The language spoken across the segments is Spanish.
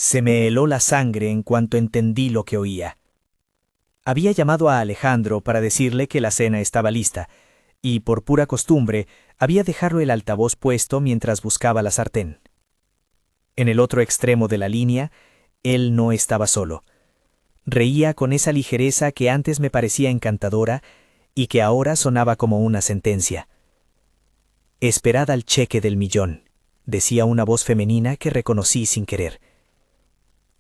Se me heló la sangre en cuanto entendí lo que oía. Había llamado a Alejandro para decirle que la cena estaba lista, y por pura costumbre había dejado el altavoz puesto mientras buscaba la sartén. En el otro extremo de la línea, él no estaba solo. Reía con esa ligereza que antes me parecía encantadora y que ahora sonaba como una sentencia. «Esperad al cheque del millón», decía una voz femenina que reconocí sin querer.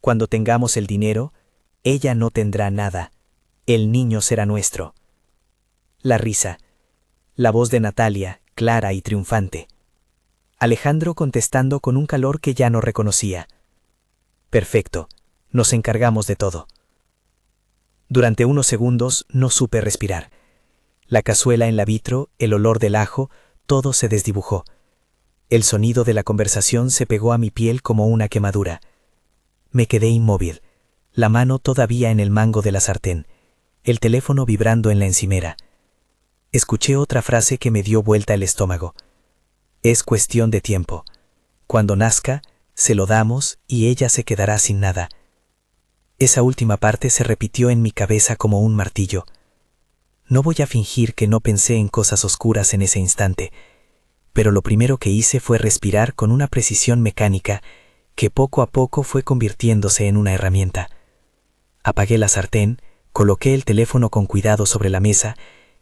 «Cuando tengamos el dinero, ella no tendrá nada. El niño será nuestro». La risa. La voz de Natalia, clara y triunfante. Alejandro contestando con un calor que ya no reconocía. «Perfecto. Nos encargamos de todo». Durante unos segundos no supe respirar. La cazuela en la vitro, el olor del ajo, todo se desdibujó. El sonido de la conversación se pegó a mi piel como una quemadura. Me quedé inmóvil, la mano todavía en el mango de la sartén, el teléfono vibrando en la encimera. Escuché otra frase que me dio vuelta el estómago. «Es cuestión de tiempo. Cuando nazca, se lo damos y ella se quedará sin nada». Esa última parte se repitió en mi cabeza como un martillo. No voy a fingir que no pensé en cosas oscuras en ese instante, pero lo primero que hice fue respirar con una precisión mecánica que poco a poco fue convirtiéndose en una herramienta. Apagué la sartén, coloqué el teléfono con cuidado sobre la mesa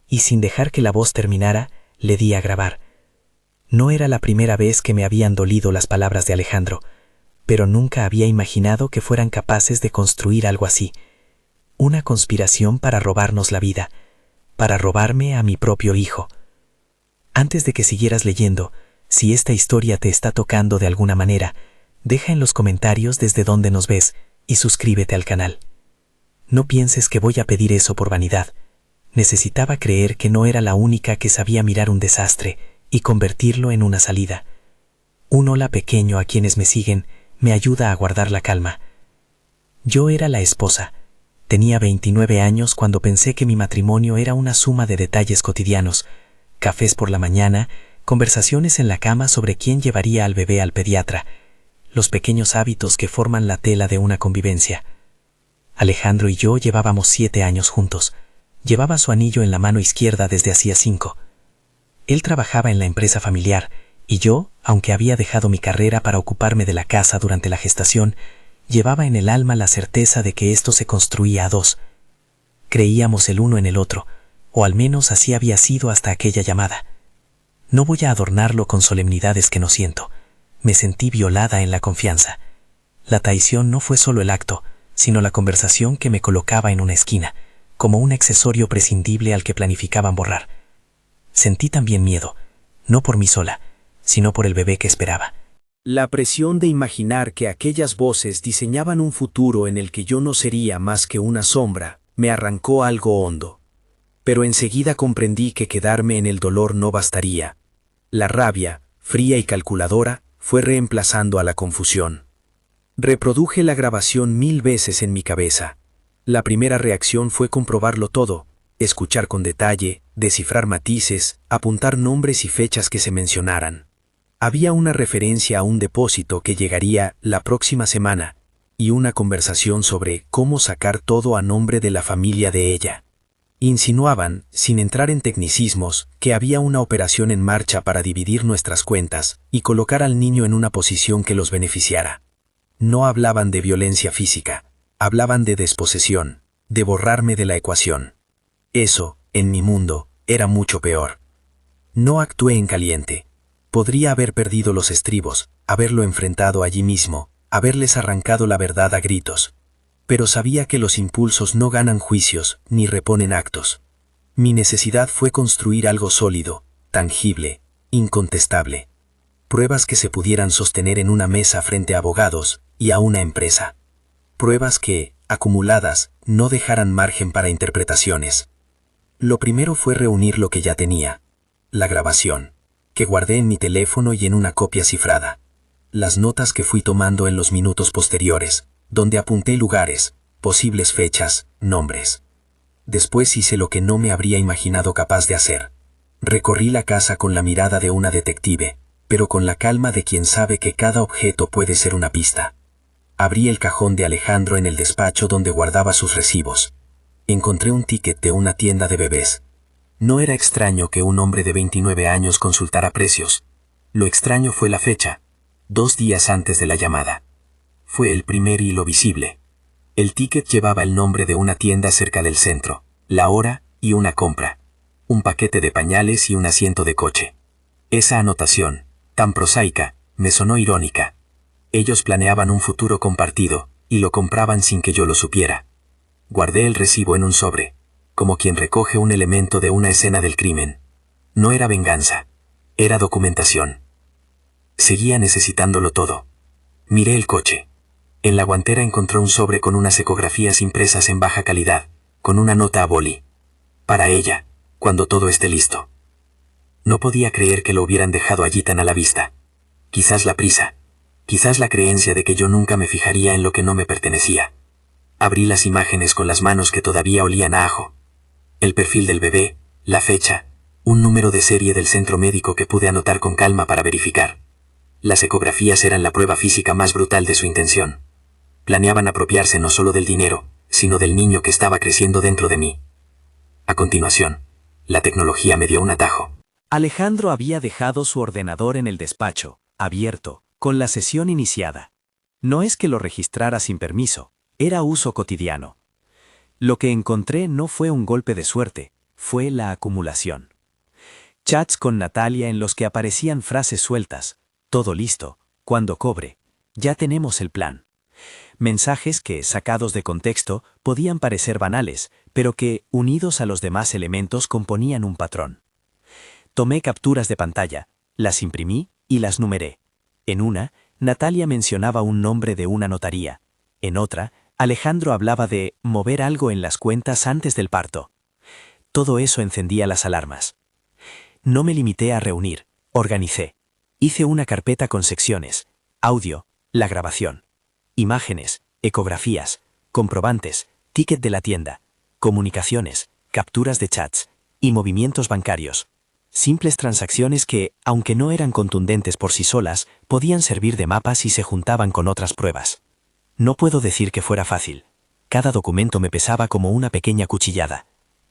y sin dejar que la voz terminara, le di a grabar. No era la primera vez que me habían dolido las palabras de Alejandro, pero nunca había imaginado que fueran capaces de construir algo así. Una conspiración para robarnos la vida, para robarme a mi propio hijo. Antes de que siguieras leyendo, si esta historia te está tocando de alguna manera, deja en los comentarios desde dónde nos ves y suscríbete al canal. No pienses que voy a pedir eso por vanidad. Necesitaba creer que no era la única que sabía mirar un desastre y convertirlo en una salida. Un hola pequeño a quienes me siguen me ayuda a guardar la calma. Yo era la esposa. Tenía 29 años cuando pensé que mi matrimonio era una suma de detalles cotidianos, cafés por la mañana, conversaciones en la cama sobre quién llevaría al bebé al pediatra, los pequeños hábitos que forman la tela de una convivencia. Alejandro y yo llevábamos 7 años juntos. Llevaba su anillo en la mano izquierda desde hacía 5. Él trabajaba en la empresa familiar, y yo, aunque había dejado mi carrera para ocuparme de la casa durante la gestación, llevaba en el alma la certeza de que esto se construía a dos. Creíamos el uno en el otro, o al menos así había sido hasta aquella llamada. No voy a adornarlo con solemnidades que no siento. Me sentí violada en la confianza. La traición no fue solo el acto, sino la conversación que me colocaba en una esquina, como un accesorio prescindible al que planificaban borrar. Sentí también miedo, no por mí sola, sino por el bebé que esperaba. La presión de imaginar que aquellas voces diseñaban un futuro en el que yo no sería más que una sombra, me arrancó algo hondo. Pero enseguida comprendí que quedarme en el dolor no bastaría. La rabia, fría y calculadora, fue reemplazando a la confusión. Reproduje la grabación 1000 veces en mi cabeza. La primera reacción fue comprobarlo todo, escuchar con detalle, descifrar matices, apuntar nombres y fechas que se mencionaran. Había una referencia a un depósito que llegaría la próxima semana y una conversación sobre cómo sacar todo a nombre de la familia de ella. Insinuaban, sin entrar en tecnicismos, que había una operación en marcha para dividir nuestras cuentas y colocar al niño en una posición que los beneficiara. No hablaban de violencia física, hablaban de desposesión, de borrarme de la ecuación. Eso, en mi mundo, era mucho peor. No actué en caliente. Podría haber perdido los estribos, haberlo enfrentado allí mismo, haberles arrancado la verdad a gritos. Pero sabía que los impulsos no ganan juicios ni reponen actos. Mi necesidad fue construir algo sólido, tangible, incontestable. Pruebas que se pudieran sostener en una mesa frente a abogados y a una empresa. Pruebas que, acumuladas, no dejaran margen para interpretaciones. Lo primero fue reunir lo que ya tenía. La grabación, que guardé en mi teléfono y en una copia cifrada. Las notas que fui tomando en los minutos posteriores, donde apunté lugares, posibles fechas, nombres. Después hice lo que no me habría imaginado capaz de hacer. Recorrí la casa con la mirada de una detective, pero con la calma de quien sabe que cada objeto puede ser una pista. Abrí el cajón de Alejandro en el despacho donde guardaba sus recibos. Encontré un ticket de una tienda de bebés. No era extraño que un hombre de 29 años consultara precios. Lo extraño fue la fecha, 2 días antes de la llamada. Fue el primer hilo visible. El ticket llevaba el nombre de una tienda cerca del centro, la hora y una compra. Un paquete de pañales y un asiento de coche. Esa anotación, tan prosaica, me sonó irónica. Ellos planeaban un futuro compartido, y lo compraban sin que yo lo supiera. Guardé el recibo en un sobre, como quien recoge un elemento de una escena del crimen. No era venganza, era documentación. Seguía necesitándolo todo. Miré el coche. En la guantera encontré un sobre con unas ecografías impresas en baja calidad, con una nota a boli. Para ella, cuando todo esté listo. No podía creer que lo hubieran dejado allí tan a la vista. Quizás la prisa, quizás la creencia de que yo nunca me fijaría en lo que no me pertenecía. Abrí las imágenes con las manos que todavía olían a ajo. El perfil del bebé, la fecha, un número de serie del centro médico que pude anotar con calma para verificar. Las ecografías eran la prueba física más brutal de su intención. Planeaban apropiarse no solo del dinero, sino del niño que estaba creciendo dentro de mí. A continuación, la tecnología me dio un atajo. Alejandro había dejado su ordenador en el despacho, abierto, con la sesión iniciada. No es que lo registrara sin permiso, era uso cotidiano. Lo que encontré no fue un golpe de suerte, fue la acumulación. Chats con Natalia en los que aparecían frases sueltas, todo listo, cuando cobre, ya tenemos el plan. Mensajes que, sacados de contexto, podían parecer banales, pero que, unidos a los demás elementos, componían un patrón. Tomé capturas de pantalla, las imprimí y las numeré. En una, Natalia mencionaba un nombre de una notaría. En otra, Alejandro hablaba de mover algo en las cuentas antes del parto. Todo eso encendía las alarmas. No me limité a reunir, organicé. Hice una carpeta con secciones: audio, la grabación, imágenes, ecografías, comprobantes, ticket de la tienda, comunicaciones, capturas de chats y movimientos bancarios. Simples transacciones que, aunque no eran contundentes por sí solas, podían servir de mapa si se juntaban con otras pruebas. No puedo decir que fuera fácil. Cada documento me pesaba como una pequeña cuchillada.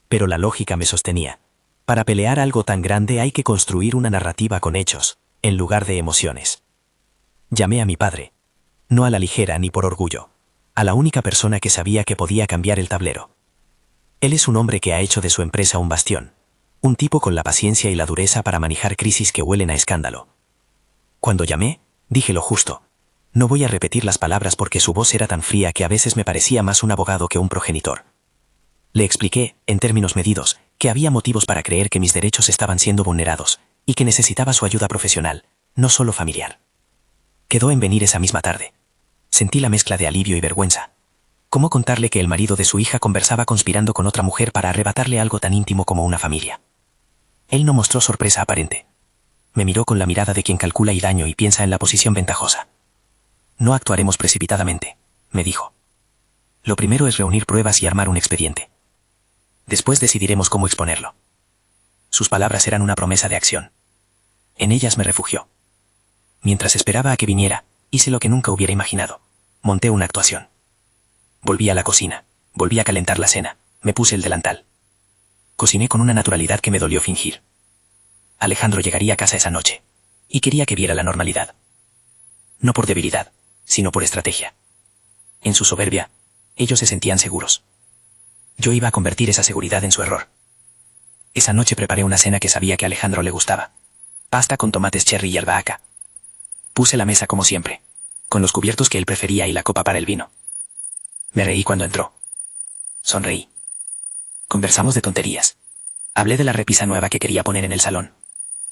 Pero la lógica me sostenía. Para pelear algo tan grande hay que construir una narrativa con hechos, en lugar de emociones. Llamé a mi padre. No a la ligera ni por orgullo. A la única persona que sabía que podía cambiar el tablero. Él es un hombre que ha hecho de su empresa un bastión. Un tipo con la paciencia y la dureza para manejar crisis que huelen a escándalo. Cuando llamé, dije lo justo. No voy a repetir las palabras porque su voz era tan fría que a veces me parecía más un abogado que un progenitor. Le expliqué, en términos medidos, que había motivos para creer que mis derechos estaban siendo vulnerados, y que necesitaba su ayuda profesional, no solo familiar. Quedó en venir esa misma tarde. Sentí la mezcla de alivio y vergüenza. ¿Cómo contarle que el marido de su hija conversaba conspirando con otra mujer para arrebatarle algo tan íntimo como una familia? Él no mostró sorpresa aparente. Me miró con la mirada de quien calcula el daño y piensa en la posición ventajosa. No actuaremos precipitadamente, me dijo. Lo primero es reunir pruebas y armar un expediente. Después decidiremos cómo exponerlo. Sus palabras eran una promesa de acción. En ellas me refugió. Mientras esperaba a que viniera, hice lo que nunca hubiera imaginado. Monté una actuación. Volví a la cocina, volví a calentar la cena, me puse el delantal. Cociné con una naturalidad que me dolió fingir. Alejandro llegaría a casa esa noche, y quería que viera la normalidad. No por debilidad, sino por estrategia. En su soberbia, ellos se sentían seguros. Yo iba a convertir esa seguridad en su error. Esa noche preparé una cena que sabía que a Alejandro le gustaba. Pasta con tomates cherry y albahaca. Puse la mesa como siempre, con los cubiertos que él prefería y la copa para el vino. Me reí cuando entró. Sonreí. Conversamos de tonterías. Hablé de la repisa nueva que quería poner en el salón.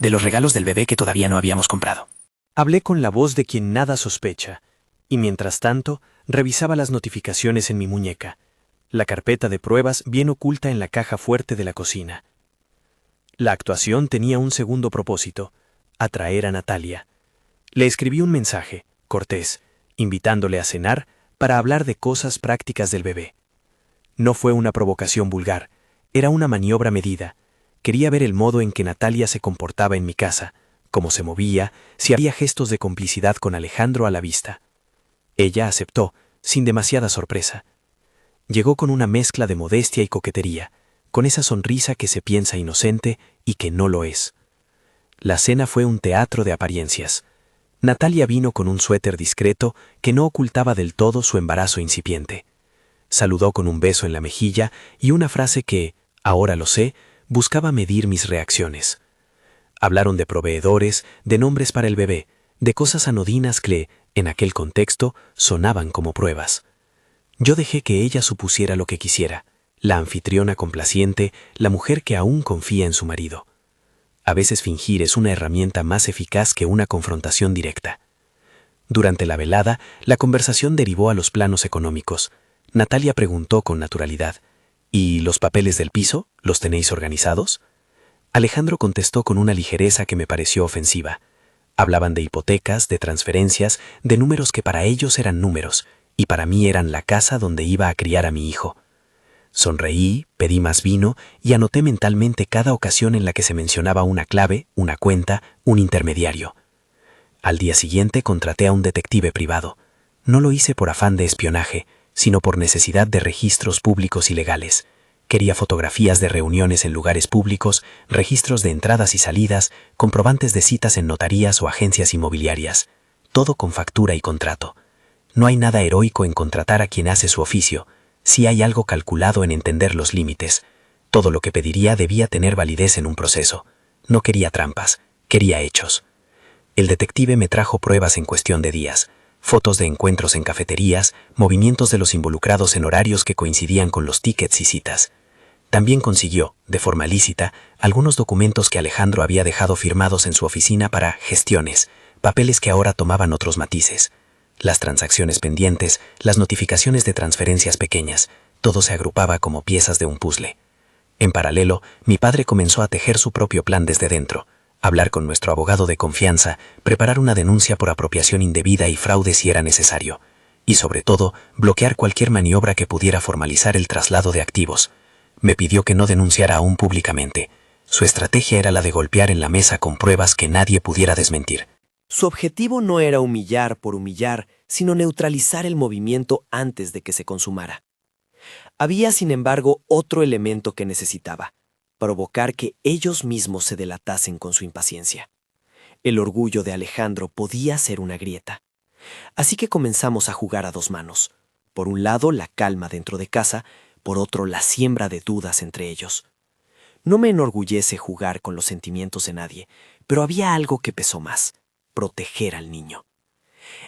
De los regalos del bebé que todavía no habíamos comprado. Hablé con la voz de quien nada sospecha, y mientras tanto, revisaba las notificaciones en mi muñeca, la carpeta de pruebas bien oculta en la caja fuerte de la cocina. La actuación tenía un segundo propósito: atraer a Natalia. Le escribí un mensaje, cortés, invitándole a cenar para hablar de cosas prácticas del bebé. No fue una provocación vulgar, era una maniobra medida. Quería ver el modo en que Natalia se comportaba en mi casa, cómo se movía, si había gestos de complicidad con Alejandro a la vista. Ella aceptó, sin demasiada sorpresa. Llegó con una mezcla de modestia y coquetería, con esa sonrisa que se piensa inocente y que no lo es. La cena fue un teatro de apariencias. Natalia vino con un suéter discreto que no ocultaba del todo su embarazo incipiente. Saludó con un beso en la mejilla y una frase que, ahora lo sé, buscaba medir mis reacciones. Hablaron de proveedores, de nombres para el bebé, de cosas anodinas que, en aquel contexto, sonaban como pruebas. Yo dejé que ella supusiera lo que quisiera, la anfitriona complaciente, la mujer que aún confía en su marido. A veces fingir es una herramienta más eficaz que una confrontación directa. Durante la velada, la conversación derivó a los planos económicos. Natalia preguntó con naturalidad, ¿y los papeles del piso? ¿Los tenéis organizados? Alejandro contestó con una ligereza que me pareció ofensiva. Hablaban de hipotecas, de transferencias, de números que para ellos eran números, y para mí eran la casa donde iba a criar a mi hijo. Sonreí, pedí más vino y anoté mentalmente cada ocasión en la que se mencionaba una clave, una cuenta, un intermediario. Al día siguiente contraté a un detective privado. No lo hice por afán de espionaje, sino por necesidad de registros públicos y legales. Quería fotografías de reuniones en lugares públicos, registros de entradas y salidas, comprobantes de citas en notarías o agencias inmobiliarias. Todo con factura y contrato. No hay nada heroico en contratar a quien hace su oficio. Sí hay algo calculado en entender los límites. Todo lo que pediría debía tener validez en un proceso. No quería trampas, quería hechos. El detective me trajo pruebas en cuestión de días. Fotos de encuentros en cafeterías, movimientos de los involucrados en horarios que coincidían con los tickets y citas. También consiguió, de forma lícita, algunos documentos que Alejandro había dejado firmados en su oficina para gestiones, papeles que ahora tomaban otros matices. Las transacciones pendientes, las notificaciones de transferencias pequeñas, todo se agrupaba como piezas de un puzzle. En paralelo, mi padre comenzó a tejer su propio plan desde dentro, hablar con nuestro abogado de confianza, preparar una denuncia por apropiación indebida y fraude si era necesario, y sobre todo, bloquear cualquier maniobra que pudiera formalizar el traslado de activos. Me pidió que no denunciara aún públicamente. Su estrategia era la de golpear en la mesa con pruebas que nadie pudiera desmentir. Su objetivo no era humillar por humillar, sino neutralizar el movimiento antes de que se consumara. Había, sin embargo, otro elemento que necesitaba: provocar que ellos mismos se delatasen con su impaciencia. El orgullo de Alejandro podía ser una grieta. Así que comenzamos a jugar a dos manos. Por un lado, la calma dentro de casa, por otro, la siembra de dudas entre ellos. No me enorgullece jugar con los sentimientos de nadie, pero había algo que pesó más: proteger al niño.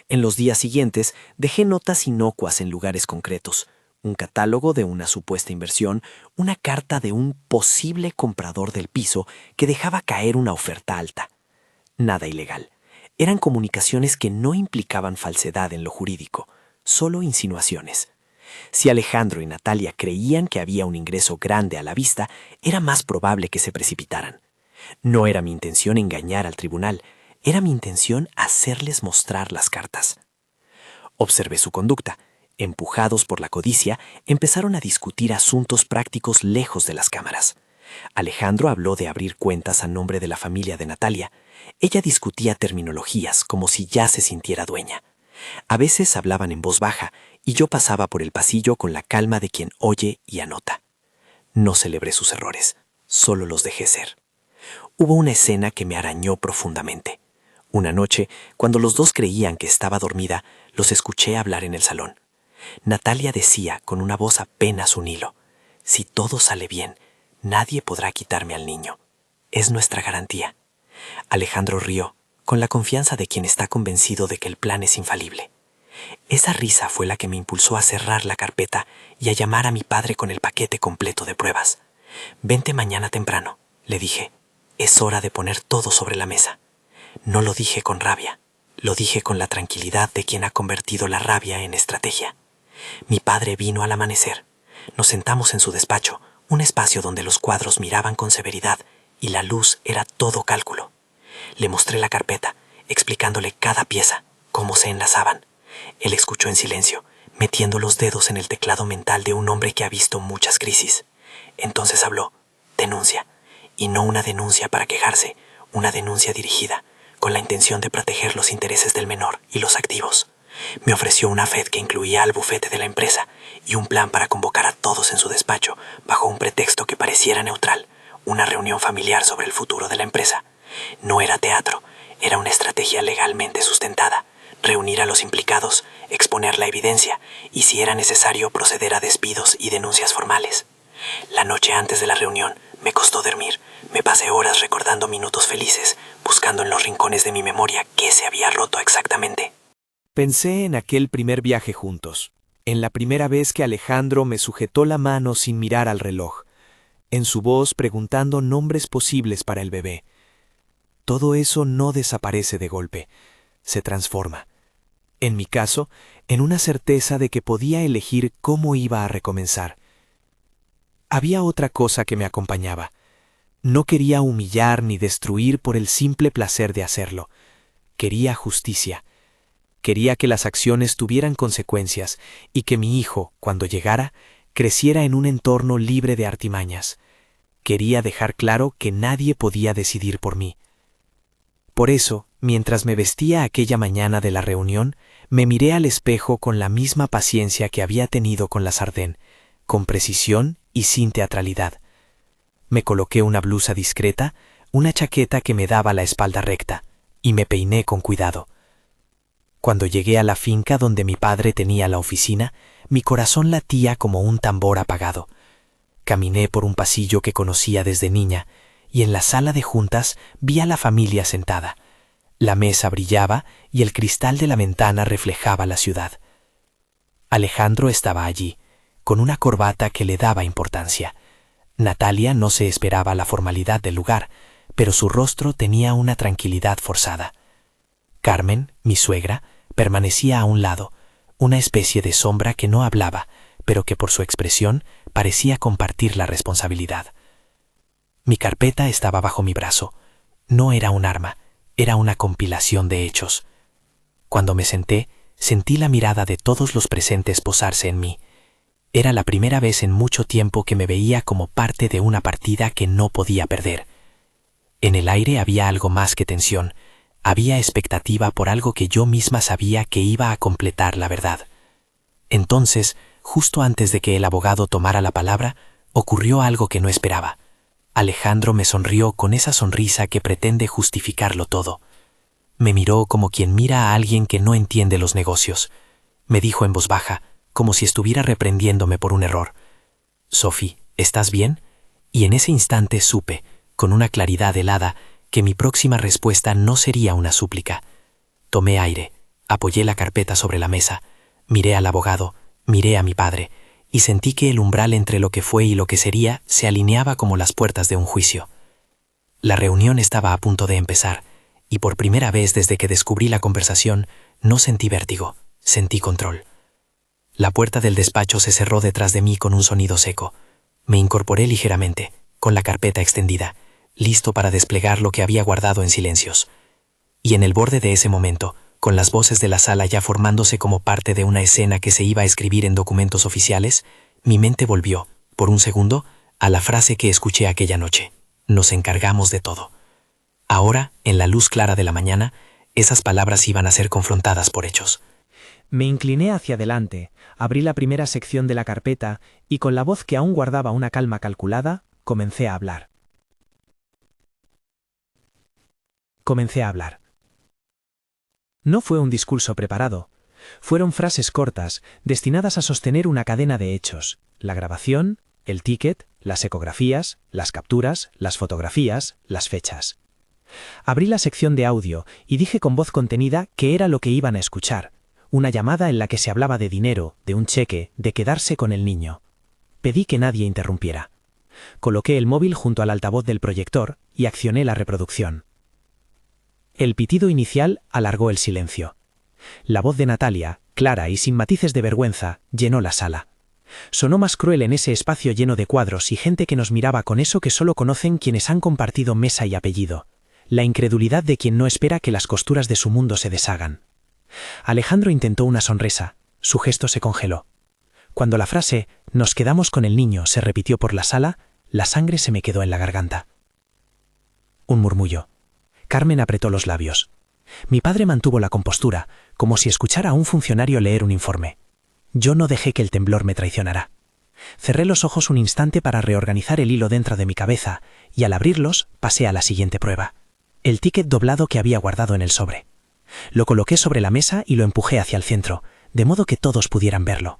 En los días siguientes dejé notas inocuas en lugares concretos: un catálogo de una supuesta inversión, una carta de un posible comprador del piso que dejaba caer una oferta alta. Nada ilegal. Eran comunicaciones que no implicaban falsedad en lo jurídico, solo insinuaciones. Si Alejandro y Natalia creían que había un ingreso grande a la vista, era más probable que se precipitaran. No era mi intención engañar al tribunal, era mi intención hacerles mostrar las cartas. Observé su conducta. Empujados por la codicia, empezaron a discutir asuntos prácticos lejos de las cámaras. Alejandro habló de abrir cuentas a nombre de la familia de Natalia. Ella discutía terminologías como si ya se sintiera dueña. A veces hablaban en voz baja y yo pasaba por el pasillo con la calma de quien oye y anota. No celebré sus errores, solo los dejé ser. Hubo una escena que me arañó profundamente. Una noche, cuando los dos creían que estaba dormida, los escuché hablar en el salón. Natalia decía con una voz apenas un hilo: si todo sale bien, nadie podrá quitarme al niño. Es nuestra garantía. Alejandro rió, con la confianza de quien está convencido de que el plan es infalible. Esa risa fue la que me impulsó a cerrar la carpeta y a llamar a mi padre con el paquete completo de pruebas. «Vente mañana temprano», le dije. «Es hora de poner todo sobre la mesa». No lo dije con rabia, lo dije con la tranquilidad de quien ha convertido la rabia en estrategia. Mi padre vino al amanecer. Nos sentamos en su despacho, un espacio donde los cuadros miraban con severidad y la luz era todo cálculo. Le mostré la carpeta, explicándole cada pieza, cómo se enlazaban. Él escuchó en silencio, metiendo los dedos en el teclado mental de un hombre que ha visto muchas crisis. Entonces habló: denuncia, y no una denuncia para quejarse, una denuncia dirigida, con la intención de proteger los intereses del menor y los activos. Me ofreció una FED que incluía al bufete de la empresa y un plan para convocar a todos en su despacho bajo un pretexto que pareciera neutral, una reunión familiar sobre el futuro de la empresa. No era teatro, era una estrategia legalmente sustentada. Reunir a los implicados, exponer la evidencia y, si era necesario, proceder a despidos y denuncias formales. La noche antes de la reunión me costó dormir. Me pasé horas recordando minutos felices, buscando en los rincones de mi memoria qué se había roto exactamente. Pensé en aquel primer viaje juntos, en la primera vez que Alejandro me sujetó la mano sin mirar al reloj, en su voz preguntando nombres posibles para el bebé. Todo eso no desaparece de golpe, se transforma. En mi caso, en una certeza de que podía elegir cómo iba a recomenzar. Había otra cosa que me acompañaba. No quería humillar ni destruir por el simple placer de hacerlo. Quería justicia. Quería que las acciones tuvieran consecuencias y que mi hijo, cuando llegara, creciera en un entorno libre de artimañas. Quería dejar claro que nadie podía decidir por mí. Por eso, mientras me vestía aquella mañana de la reunión, me miré al espejo con la misma paciencia que había tenido con la Sardén, con precisión y sin teatralidad. Me coloqué una blusa discreta, una chaqueta que me daba la espalda recta, y me peiné con cuidado. Cuando llegué a la finca donde mi padre tenía la oficina, mi corazón latía como un tambor apagado. Caminé por un pasillo que conocía desde niña, y en la sala de juntas vi a la familia sentada. La mesa brillaba y el cristal de la ventana reflejaba la ciudad. Alejandro estaba allí, con una corbata que le daba importancia. Natalia no se esperaba la formalidad del lugar, pero su rostro tenía una tranquilidad forzada. Carmen, mi suegra, permanecía a un lado, una especie de sombra que no hablaba, pero que por su expresión parecía compartir la responsabilidad. Mi carpeta estaba bajo mi brazo. No era un arma, era una compilación de hechos. Cuando me senté, sentí la mirada de todos los presentes posarse en mí. Era la primera vez en mucho tiempo que me veía como parte de una partida que no podía perder. En el aire había algo más que tensión. Había expectativa por algo que yo misma sabía que iba a completar la verdad. Entonces, justo antes de que el abogado tomara la palabra, ocurrió algo que no esperaba. Alejandro me sonrió con esa sonrisa que pretende justificarlo todo. Me miró como quien mira a alguien que no entiende los negocios. Me dijo en voz baja, como si estuviera reprendiéndome por un error: «Sophie, ¿estás bien?». Y en ese instante supe, con una claridad helada, que mi próxima respuesta no sería una súplica. Tomé aire, apoyé la carpeta sobre la mesa, miré al abogado, miré a mi padre, y sentí que el umbral entre lo que fue y lo que sería se alineaba como las puertas de un juicio. La reunión estaba a punto de empezar, y por primera vez desde que descubrí la conversación, no sentí vértigo, sentí control. La puerta del despacho se cerró detrás de mí con un sonido seco. Me incorporé ligeramente, con la carpeta extendida, listo para desplegar lo que había guardado en silencios. Y en el borde de ese momento, con las voces de la sala ya formándose como parte de una escena que se iba a escribir en documentos oficiales, mi mente volvió, por un segundo, a la frase que escuché aquella noche: «Nos encargamos de todo». Ahora, en la luz clara de la mañana, esas palabras iban a ser confrontadas por hechos. Me incliné hacia adelante, abrí la primera sección de la carpeta y con la voz que aún guardaba una calma calculada, comencé a hablar. No fue un discurso preparado. Fueron frases cortas, destinadas a sostener una cadena de hechos: la grabación, el ticket, las ecografías, las capturas, las fotografías, las fechas. Abrí la sección de audio y dije con voz contenida qué era lo que iban a escuchar: una llamada en la que se hablaba de dinero, de un cheque, de quedarse con el niño. Pedí que nadie interrumpiera. Coloqué el móvil junto al altavoz del proyector y accioné la reproducción. El pitido inicial alargó el silencio. La voz de Natalia, clara y sin matices de vergüenza, llenó la sala. Sonó más cruel en ese espacio lleno de cuadros y gente que nos miraba con eso que solo conocen quienes han compartido mesa y apellido: la incredulidad de quien no espera que las costuras de su mundo se deshagan. Alejandro intentó una sonrisa, su gesto se congeló. Cuando la frase «nos quedamos con el niño» se repitió por la sala, la sangre se me quedó en la garganta. Un murmullo. Carmen apretó los labios. Mi padre mantuvo la compostura, como si escuchara a un funcionario leer un informe. Yo no dejé que el temblor me traicionara. Cerré los ojos un instante para reorganizar el hilo dentro de mi cabeza, y al abrirlos pasé a la siguiente prueba. El ticket doblado que había guardado en el sobre. Lo coloqué sobre la mesa y lo empujé hacia el centro, de modo que todos pudieran verlo.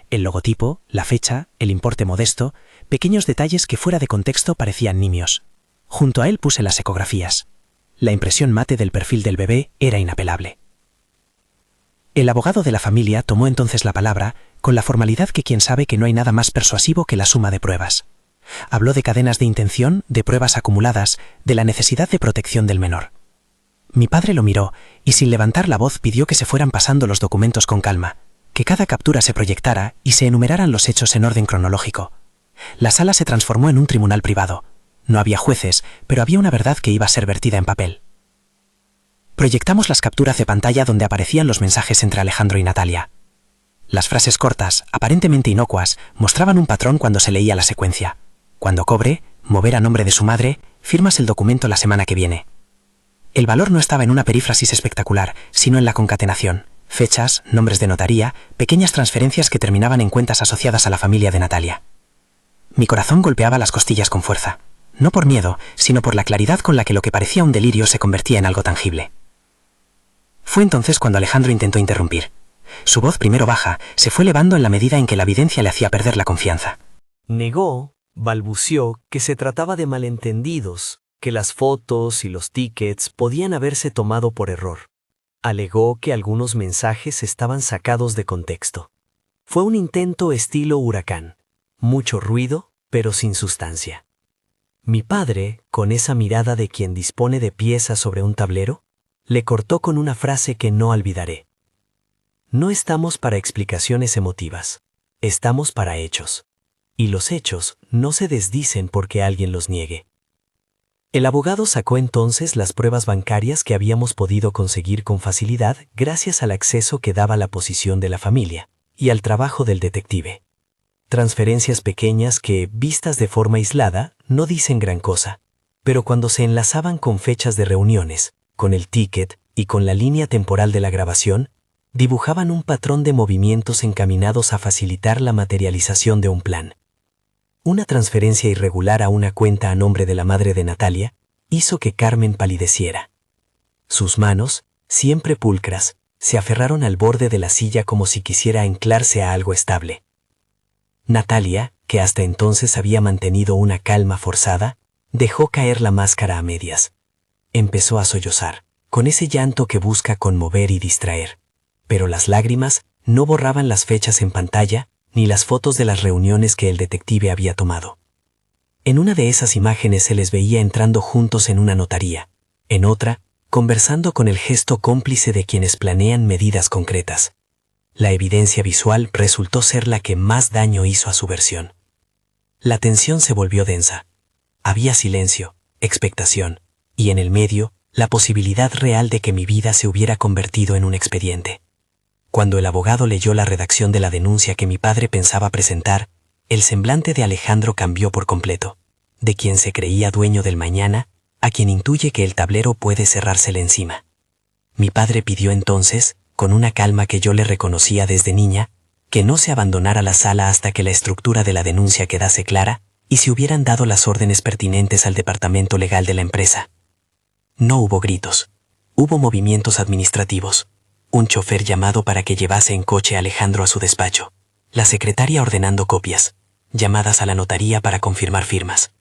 El logotipo, la fecha, el importe modesto, pequeños detalles que fuera de contexto parecían nimios. Junto a él puse las ecografías. La impresión mate del perfil del bebé era inapelable. El abogado de la familia tomó entonces la palabra, con la formalidad que quien sabe que no hay nada más persuasivo que la suma de pruebas. Habló de cadenas de intención, de pruebas acumuladas, de la necesidad de protección del menor. Mi padre lo miró y sin levantar la voz pidió que se fueran pasando los documentos con calma, que cada captura se proyectara y se enumeraran los hechos en orden cronológico. La sala se transformó en un tribunal privado. No había jueces, pero había una verdad que iba a ser vertida en papel. Proyectamos las capturas de pantalla donde aparecían los mensajes entre Alejandro y Natalia. Las frases cortas, aparentemente inocuas, mostraban un patrón cuando se leía la secuencia. Cuando cobre, mover a nombre de su madre, firmas el documento la semana que viene. El valor no estaba en una perífrasis espectacular, sino en la concatenación. Fechas, nombres de notaría, pequeñas transferencias que terminaban en cuentas asociadas a la familia de Natalia. Mi corazón golpeaba las costillas con fuerza. No por miedo, sino por la claridad con la que lo que parecía un delirio se convertía en algo tangible. Fue entonces cuando Alejandro intentó interrumpir. Su voz, primero baja, se fue elevando en la medida en que la evidencia le hacía perder la confianza. Negó, balbució, que se trataba de malentendidos, que las fotos y los tickets podían haberse tomado por error. Alegó que algunos mensajes estaban sacados de contexto. Fue un intento estilo huracán. Mucho ruido, pero sin sustancia. Mi padre, con esa mirada de quien dispone de piezas sobre un tablero, le cortó con una frase que no olvidaré. No estamos para explicaciones emotivas, estamos para hechos. Y los hechos no se desdicen porque alguien los niegue. El abogado sacó entonces las pruebas bancarias que habíamos podido conseguir con facilidad gracias al acceso que daba la posición de la familia y al trabajo del detective. Transferencias pequeñas que, vistas de forma aislada, no dicen gran cosa, pero cuando se enlazaban con fechas de reuniones, con el ticket y con la línea temporal de la grabación, dibujaban un patrón de movimientos encaminados a facilitar la materialización de un plan. Una transferencia irregular a una cuenta a nombre de la madre de Natalia hizo que Carmen palideciera. Sus manos, siempre pulcras, se aferraron al borde de la silla como si quisiera anclarse a algo estable. Natalia, que hasta entonces había mantenido una calma forzada, dejó caer la máscara a medias. Empezó a sollozar, con ese llanto que busca conmover y distraer. Pero las lágrimas no borraban las fechas en pantalla ni las fotos de las reuniones que el detective había tomado. En una de esas imágenes se les veía entrando juntos en una notaría, en otra, conversando con el gesto cómplice de quienes planean medidas concretas. La evidencia visual resultó ser la que más daño hizo a su versión. La tensión se volvió densa. Había silencio, expectación, y en el medio, la posibilidad real de que mi vida se hubiera convertido en un expediente. Cuando el abogado leyó la redacción de la denuncia que mi padre pensaba presentar, el semblante de Alejandro cambió por completo. De quien se creía dueño del mañana, a quien intuye que el tablero puede cerrársele encima. Mi padre pidió entonces, con una calma que yo le reconocía desde niña, que no se abandonara la sala hasta que la estructura de la denuncia quedase clara y se hubieran dado las órdenes pertinentes al departamento legal de la empresa. No hubo gritos. Hubo movimientos administrativos. Un chofer llamado para que llevase en coche a Alejandro a su despacho. La secretaria ordenando copias. Llamadas a la notaría para confirmar firmas.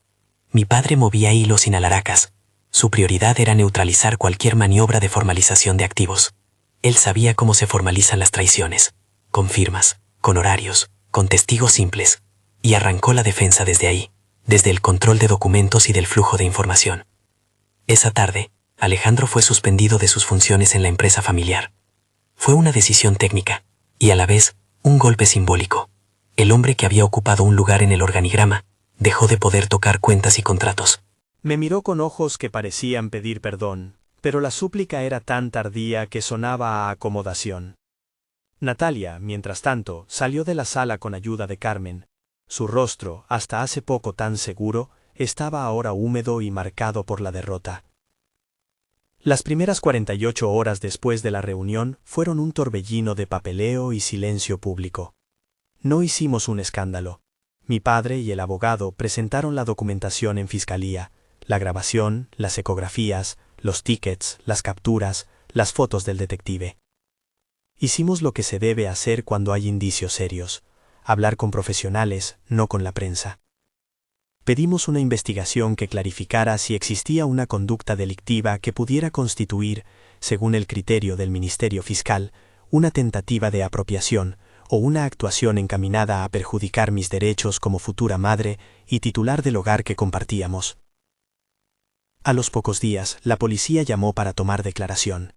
Mi padre movía hilos sin alaracas. Su prioridad era neutralizar cualquier maniobra de formalización de activos. Él sabía cómo se formalizan las traiciones. Con firmas, con horarios, con testigos simples. Y arrancó la defensa desde ahí, desde el control de documentos y del flujo de información. Esa tarde, Alejandro fue suspendido de sus funciones en la empresa familiar. Fue una decisión técnica, y a la vez, un golpe simbólico. El hombre que había ocupado un lugar en el organigrama, dejó de poder tocar cuentas y contratos. Me miró con ojos que parecían pedir perdón, pero la súplica era tan tardía que sonaba a acomodación. Natalia, mientras tanto, salió de la sala con ayuda de Carmen. Su rostro, hasta hace poco tan seguro, estaba ahora húmedo y marcado por la derrota. Las primeras 48 horas después de la reunión fueron un torbellino de papeleo y silencio público. No hicimos un escándalo. Mi padre y el abogado presentaron la documentación en fiscalía, la grabación, las ecografías, los tickets, las capturas, las fotos del detective. Hicimos lo que se debe hacer cuando hay indicios serios, hablar con profesionales, no con la prensa. Pedimos una investigación que clarificara si existía una conducta delictiva que pudiera constituir, según el criterio del Ministerio Fiscal, una tentativa de apropiación o una actuación encaminada a perjudicar mis derechos como futura madre y titular del hogar que compartíamos. A los pocos días, la policía llamó para tomar declaración.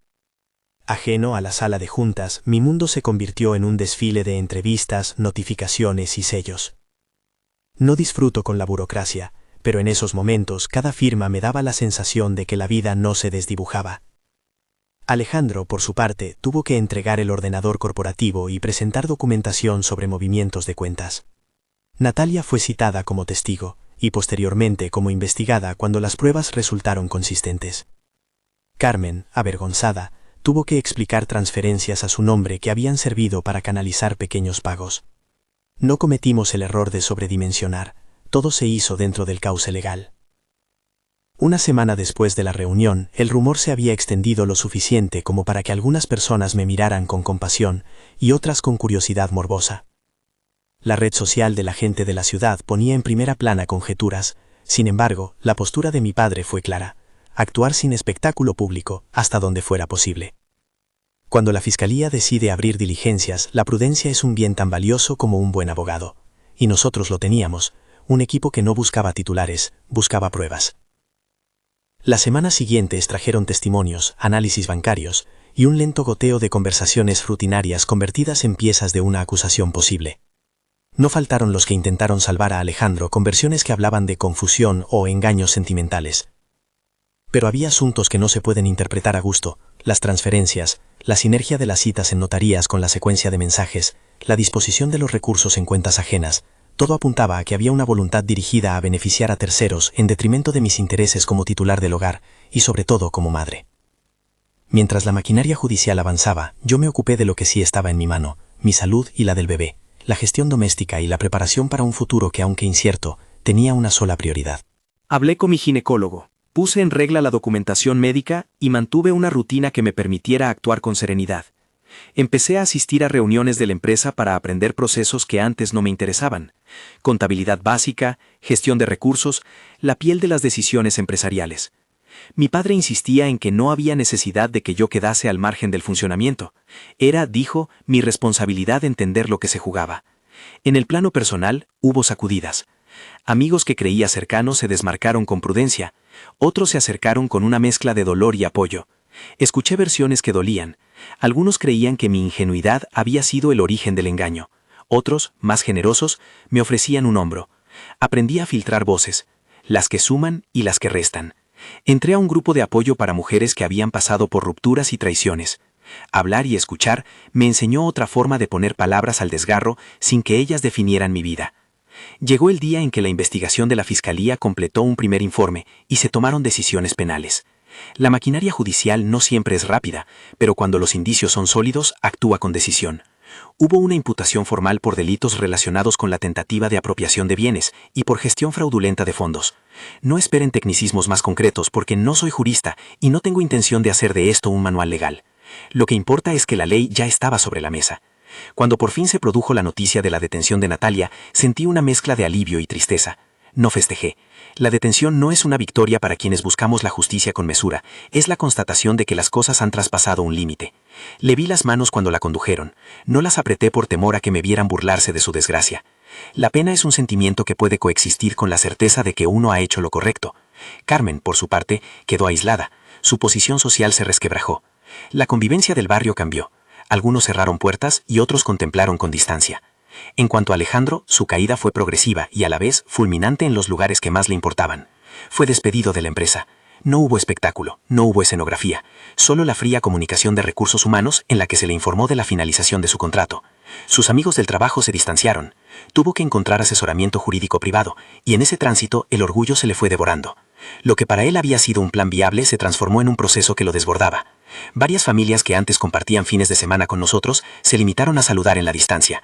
Ajeno a la sala de juntas, mi mundo se convirtió en un desfile de entrevistas, notificaciones y sellos. No disfruto con la burocracia, pero en esos momentos cada firma me daba la sensación de que la vida no se desdibujaba. Alejandro, por su parte, tuvo que entregar el ordenador corporativo y presentar documentación sobre movimientos de cuentas. Natalia fue citada como testigo y posteriormente como investigada cuando las pruebas resultaron consistentes. Carmen, avergonzada, tuvo que explicar transferencias a su nombre que habían servido para canalizar pequeños pagos. No cometimos el error de sobredimensionar, todo se hizo dentro del cauce legal. Una semana después de la reunión, el rumor se había extendido lo suficiente como para que algunas personas me miraran con compasión y otras con curiosidad morbosa. La red social de la gente de la ciudad ponía en primera plana conjeturas, sin embargo, la postura de mi padre fue clara: actuar sin espectáculo público hasta donde fuera posible. Cuando la fiscalía decide abrir diligencias, la prudencia es un bien tan valioso como un buen abogado. Y nosotros lo teníamos, un equipo que no buscaba titulares, buscaba pruebas. Las semanas siguientes trajeron testimonios, análisis bancarios y un lento goteo de conversaciones rutinarias convertidas en piezas de una acusación posible. No faltaron los que intentaron salvar a Alejandro con versiones que hablaban de confusión o engaños sentimentales. Pero había asuntos que no se pueden interpretar a gusto: las transferencias, la sinergia de las citas en notarías con la secuencia de mensajes, la disposición de los recursos en cuentas ajenas. Todo apuntaba a que había una voluntad dirigida a beneficiar a terceros en detrimento de mis intereses como titular del hogar y sobre todo como madre. Mientras la maquinaria judicial avanzaba, yo me ocupé de lo que sí estaba en mi mano: mi salud y la del bebé, la gestión doméstica y la preparación para un futuro que, aunque incierto, tenía una sola prioridad. Hablé con mi ginecólogo. Puse en regla la documentación médica y mantuve una rutina que me permitiera actuar con serenidad. Empecé a asistir a reuniones de la empresa para aprender procesos que antes no me interesaban: contabilidad básica, gestión de recursos, la piel de las decisiones empresariales. Mi padre insistía en que no había necesidad de que yo quedase al margen del funcionamiento. Era, dijo, mi responsabilidad entender lo que se jugaba. En el plano personal, hubo sacudidas. Amigos que creía cercanos se desmarcaron con prudencia, otros se acercaron con una mezcla de dolor y apoyo. Escuché versiones que dolían. Algunos creían que mi ingenuidad había sido el origen del engaño. Otros, más generosos, me ofrecían un hombro. Aprendí a filtrar voces, las que suman y las que restan. Entré a un grupo de apoyo para mujeres que habían pasado por rupturas y traiciones. Hablar y escuchar me enseñó otra forma de poner palabras al desgarro sin que ellas definieran mi vida. Llegó el día en que la investigación de la Fiscalía completó un primer informe y se tomaron decisiones penales. La maquinaria judicial no siempre es rápida, pero cuando los indicios son sólidos, actúa con decisión. Hubo una imputación formal por delitos relacionados con la tentativa de apropiación de bienes y por gestión fraudulenta de fondos. No esperen tecnicismos más concretos porque no soy jurista y no tengo intención de hacer de esto un manual legal. Lo que importa es que la ley ya estaba sobre la mesa. Cuando por fin se produjo la noticia de la detención de Natalia, sentí una mezcla de alivio y tristeza. No festejé. La detención no es una victoria para quienes buscamos la justicia con mesura, es la constatación de que las cosas han traspasado un límite. Le vi las manos cuando la condujeron. No las apreté por temor a que me vieran burlarse de su desgracia. La pena es un sentimiento que puede coexistir con la certeza de que uno ha hecho lo correcto. Carmen, por su parte, quedó aislada. Su posición social se resquebrajó. La convivencia del barrio cambió. Algunos cerraron puertas y otros contemplaron con distancia. En cuanto a Alejandro, su caída fue progresiva y a la vez fulminante en los lugares que más le importaban. Fue despedido de la empresa. No hubo espectáculo, no hubo escenografía, solo la fría comunicación de recursos humanos en la que se le informó de la finalización de su contrato. Sus amigos del trabajo se distanciaron. Tuvo que encontrar asesoramiento jurídico privado y en ese tránsito el orgullo se le fue devorando. Lo que para él había sido un plan viable se transformó en un proceso que lo desbordaba. Varias familias que antes compartían fines de semana con nosotros se limitaron a saludar en la distancia.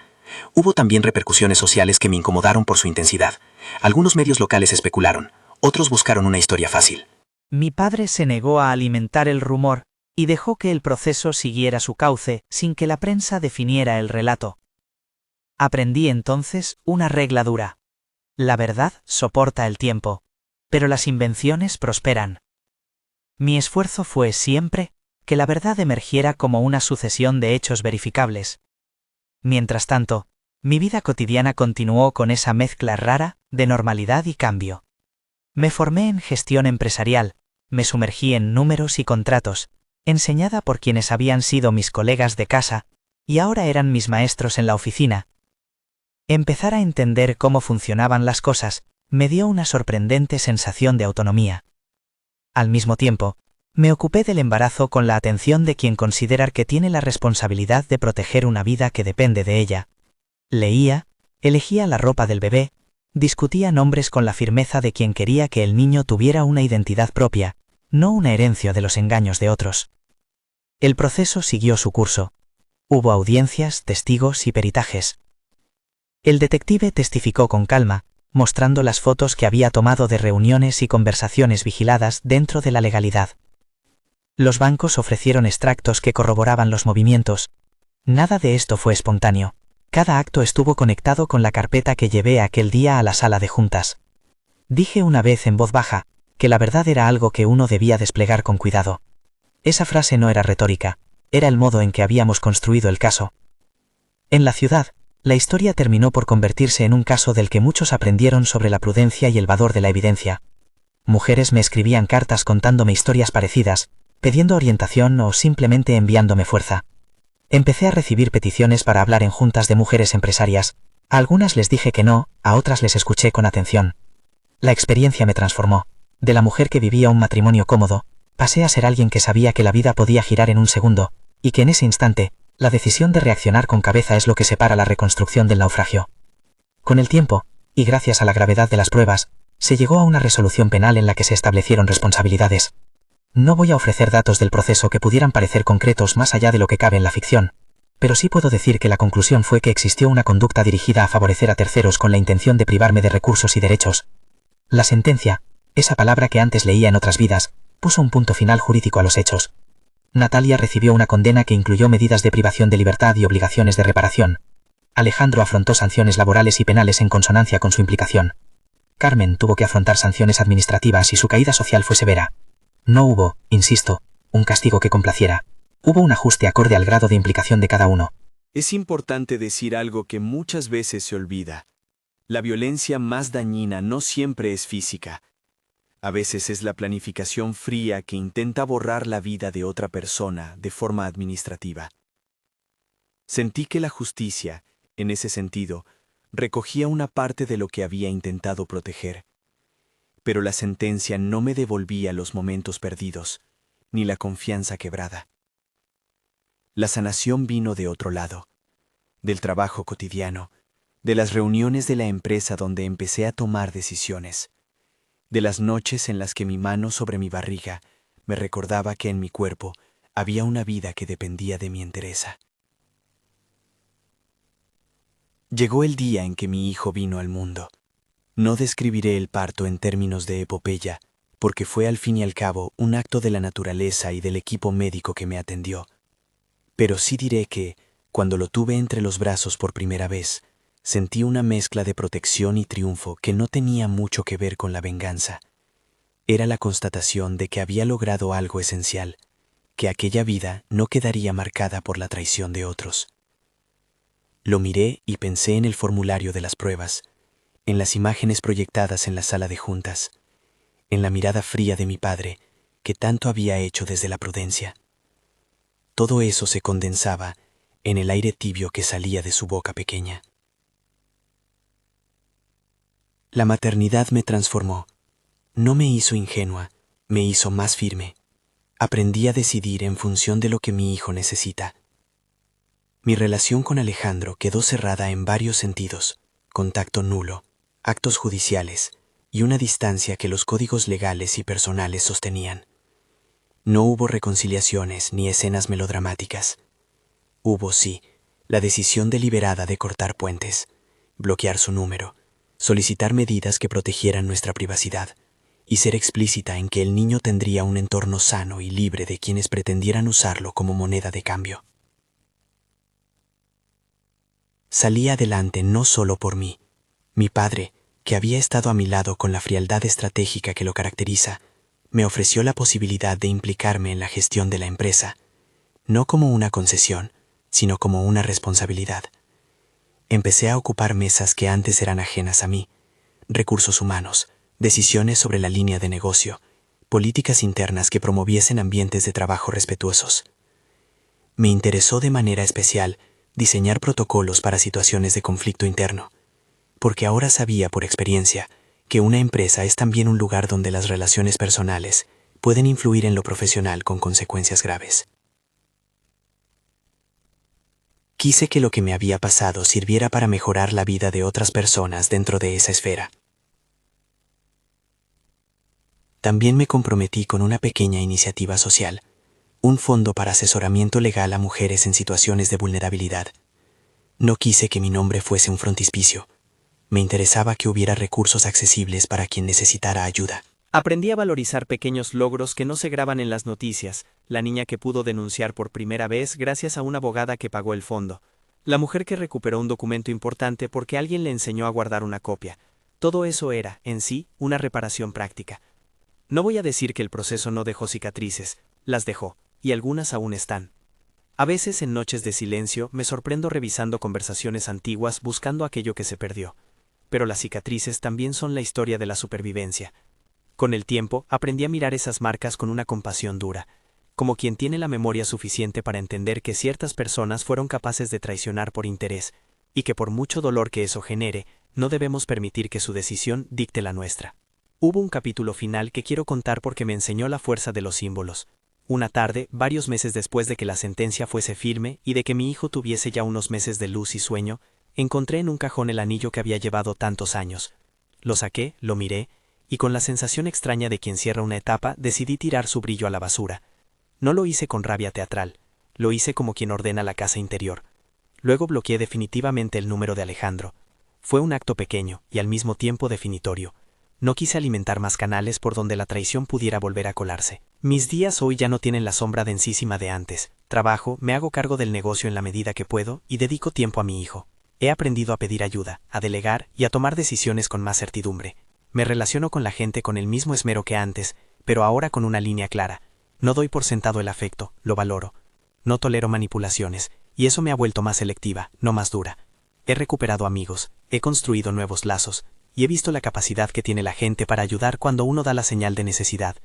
Hubo también repercusiones sociales que me incomodaron por su intensidad. Algunos medios locales especularon, otros buscaron una historia fácil. Mi padre se negó a alimentar el rumor y dejó que el proceso siguiera su cauce sin que la prensa definiera el relato. Aprendí entonces una regla dura. La verdad soporta el tiempo, pero las invenciones prosperan. Mi esfuerzo fue siempre que la verdad emergiera como una sucesión de hechos verificables. Mientras tanto, mi vida cotidiana continuó con esa mezcla rara de normalidad y cambio. Me formé en gestión empresarial, me sumergí en números y contratos, enseñada por quienes habían sido mis colegas de casa, y ahora eran mis maestros en la oficina. Empezar a entender cómo funcionaban las cosas me dio una sorprendente sensación de autonomía. Al mismo tiempo, me ocupé del embarazo con la atención de quien considera que tiene la responsabilidad de proteger una vida que depende de ella. Leía, elegía la ropa del bebé, discutía nombres con la firmeza de quien quería que el niño tuviera una identidad propia, no una herencia de los engaños de otros. El proceso siguió su curso. Hubo audiencias, testigos y peritajes. El detective testificó con calma, mostrando las fotos que había tomado de reuniones y conversaciones vigiladas dentro de la legalidad. Los bancos ofrecieron extractos que corroboraban los movimientos. Nada de esto fue espontáneo. Cada acto estuvo conectado con la carpeta que llevé aquel día a la sala de juntas. Dije una vez en voz baja, que la verdad era algo que uno debía desplegar con cuidado. Esa frase no era retórica, era el modo en que habíamos construido el caso. En la ciudad, la historia terminó por convertirse en un caso del que muchos aprendieron sobre la prudencia y el valor de la evidencia. Mujeres me escribían cartas contándome historias parecidas, pidiendo orientación o simplemente enviándome fuerza. Empecé a recibir peticiones para hablar en juntas de mujeres empresarias. A algunas les dije que no, a otras les escuché con atención. La experiencia me transformó. De la mujer que vivía un matrimonio cómodo, pasé a ser alguien que sabía que la vida podía girar en un segundo, y que en ese instante, la decisión de reaccionar con cabeza es lo que separa la reconstrucción del naufragio. Con el tiempo, y gracias a la gravedad de las pruebas, se llegó a una resolución penal en la que se establecieron responsabilidades. No voy a ofrecer datos del proceso que pudieran parecer concretos más allá de lo que cabe en la ficción, pero sí puedo decir que la conclusión fue que existió una conducta dirigida a favorecer a terceros con la intención de privarme de recursos y derechos. La sentencia, esa palabra que antes leía en otras vidas, puso un punto final jurídico a los hechos. Natalia recibió una condena que incluyó medidas de privación de libertad y obligaciones de reparación. Alejandro afrontó sanciones laborales y penales en consonancia con su implicación. Carmen tuvo que afrontar sanciones administrativas y su caída social fue severa. No hubo, insisto, un castigo que complaciera. Hubo un ajuste acorde al grado de implicación de cada uno. Es importante decir algo que muchas veces se olvida. La violencia más dañina no siempre es física. A veces es la planificación fría que intenta borrar la vida de otra persona de forma administrativa. Sentí que la justicia, en ese sentido, recogía una parte de lo que había intentado proteger. Pero la sentencia no me devolvía los momentos perdidos, ni la confianza quebrada. La sanación vino de otro lado, del trabajo cotidiano, de las reuniones de la empresa donde empecé a tomar decisiones, de las noches en las que mi mano sobre mi barriga me recordaba que en mi cuerpo había una vida que dependía de mi entereza. Llegó el día en que mi hijo vino al mundo. No describiré el parto en términos de epopeya, porque fue al fin y al cabo un acto de la naturaleza y del equipo médico que me atendió. Pero sí diré que, cuando lo tuve entre los brazos por primera vez, sentí una mezcla de protección y triunfo que no tenía mucho que ver con la venganza. Era la constatación de que había logrado algo esencial, que aquella vida no quedaría marcada por la traición de otros. Lo miré y pensé en el formulario de las pruebas, en las imágenes proyectadas en la sala de juntas, en la mirada fría de mi padre, que tanto había hecho desde la prudencia. Todo eso se condensaba en el aire tibio que salía de su boca pequeña. La maternidad me transformó. No me hizo ingenua, me hizo más firme. Aprendí a decidir en función de lo que mi hijo necesita. Mi relación con Alejandro quedó cerrada en varios sentidos: contacto nulo, actos judiciales, y una distancia que los códigos legales y personales sostenían. No hubo reconciliaciones ni escenas melodramáticas. Hubo, sí, la decisión deliberada de cortar puentes, bloquear su número, solicitar medidas que protegieran nuestra privacidad y ser explícita en que el niño tendría un entorno sano y libre de quienes pretendieran usarlo como moneda de cambio. Salí adelante no solo por mí. Mi padre, que había estado a mi lado con la frialdad estratégica que lo caracteriza, me ofreció la posibilidad de implicarme en la gestión de la empresa, no como una concesión, sino como una responsabilidad. Empecé a ocupar mesas que antes eran ajenas a mí, recursos humanos, decisiones sobre la línea de negocio, políticas internas que promoviesen ambientes de trabajo respetuosos. Me interesó de manera especial diseñar protocolos para situaciones de conflicto interno, porque ahora sabía por experiencia que una empresa es también un lugar donde las relaciones personales pueden influir en lo profesional con consecuencias graves. Quise que lo que me había pasado sirviera para mejorar la vida de otras personas dentro de esa esfera. También me comprometí con una pequeña iniciativa social, un fondo para asesoramiento legal a mujeres en situaciones de vulnerabilidad. No quise que mi nombre fuese un frontispicio. Me interesaba que hubiera recursos accesibles para quien necesitara ayuda. Aprendí a valorizar pequeños logros que no se graban en las noticias, la niña que pudo denunciar por primera vez gracias a una abogada que pagó el fondo, la mujer que recuperó un documento importante porque alguien le enseñó a guardar una copia. Todo eso era, en sí, una reparación práctica. No voy a decir que el proceso no dejó cicatrices, las dejó, y algunas aún están. A veces en noches de silencio me sorprendo revisando conversaciones antiguas buscando aquello que se perdió. Pero las cicatrices también son la historia de la supervivencia. Con el tiempo, aprendí a mirar esas marcas con una compasión dura, como quien tiene la memoria suficiente para entender que ciertas personas fueron capaces de traicionar por interés, y que por mucho dolor que eso genere, no debemos permitir que su decisión dicte la nuestra. Hubo un capítulo final que quiero contar porque me enseñó la fuerza de los símbolos. Una tarde, varios meses después de que la sentencia fuese firme y de que mi hijo tuviese ya unos meses de luz y sueño, encontré en un cajón el anillo que había llevado tantos años. Lo saqué, lo miré, y con la sensación extraña de quien cierra una etapa, decidí tirar su brillo a la basura. No lo hice con rabia teatral, lo hice como quien ordena la casa interior. Luego bloqueé definitivamente el número de Alejandro. Fue un acto pequeño y al mismo tiempo definitorio. No quise alimentar más canales por donde la traición pudiera volver a colarse. Mis días hoy ya no tienen la sombra densísima de antes. Trabajo, me hago cargo del negocio en la medida que puedo y dedico tiempo a mi hijo. He aprendido a pedir ayuda, a delegar y a tomar decisiones con más certidumbre. Me relaciono con la gente con el mismo esmero que antes, pero ahora con una línea clara. No doy por sentado el afecto, lo valoro. No tolero manipulaciones, y eso me ha vuelto más selectiva, no más dura. He recuperado amigos, he construido nuevos lazos, y he visto la capacidad que tiene la gente para ayudar cuando uno da la señal de necesidad.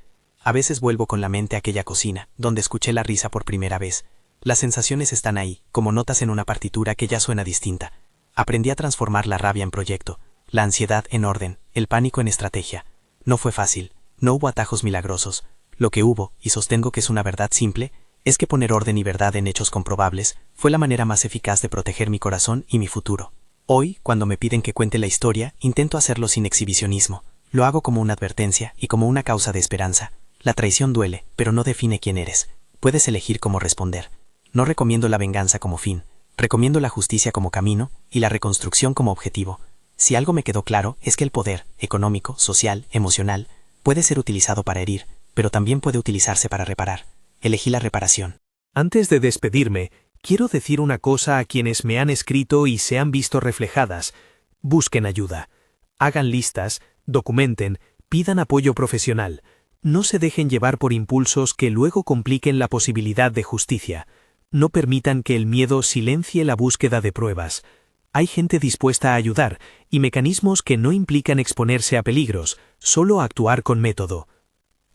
A veces vuelvo con la mente a aquella cocina, donde escuché la risa por primera vez. Las sensaciones están ahí, como notas en una partitura que ya suena distinta. Aprendí a transformar la rabia en proyecto, la ansiedad en orden, el pánico en estrategia. No fue fácil, no hubo atajos milagrosos. Lo que hubo, y sostengo que es una verdad simple, es que poner orden y verdad en hechos comprobables fue la manera más eficaz de proteger mi corazón y mi futuro. Hoy, cuando me piden que cuente la historia, intento hacerlo sin exhibicionismo. Lo hago como una advertencia y como una causa de esperanza. La traición duele, pero no define quién eres. Puedes elegir cómo responder. No recomiendo la venganza como fin. Recomiendo la justicia como camino y la reconstrucción como objetivo. Si algo me quedó claro es que el poder, económico, social, emocional, puede ser utilizado para herir, pero también puede utilizarse para reparar. Elegí la reparación. Antes de despedirme, quiero decir una cosa a quienes me han escrito y se han visto reflejadas. Busquen ayuda. Hagan listas, documenten, pidan apoyo profesional. No se dejen llevar por impulsos que luego compliquen la posibilidad de justicia. No permitan que el miedo silencie la búsqueda de pruebas. Hay gente dispuesta a ayudar y mecanismos que no implican exponerse a peligros, solo actuar con método.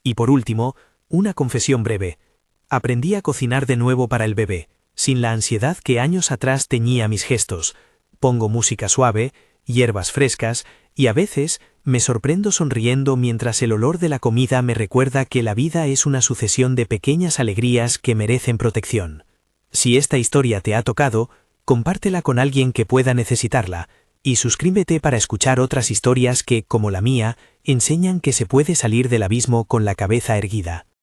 Y por último, una confesión breve. Aprendí a cocinar de nuevo para el bebé, sin la ansiedad que años atrás teñía mis gestos. Pongo música suave, hierbas frescas, y a veces me sorprendo sonriendo mientras el olor de la comida me recuerda que la vida es una sucesión de pequeñas alegrías que merecen protección. Si esta historia te ha tocado, compártela con alguien que pueda necesitarla. Y suscríbete para escuchar otras historias que, como la mía, enseñan que se puede salir del abismo con la cabeza erguida.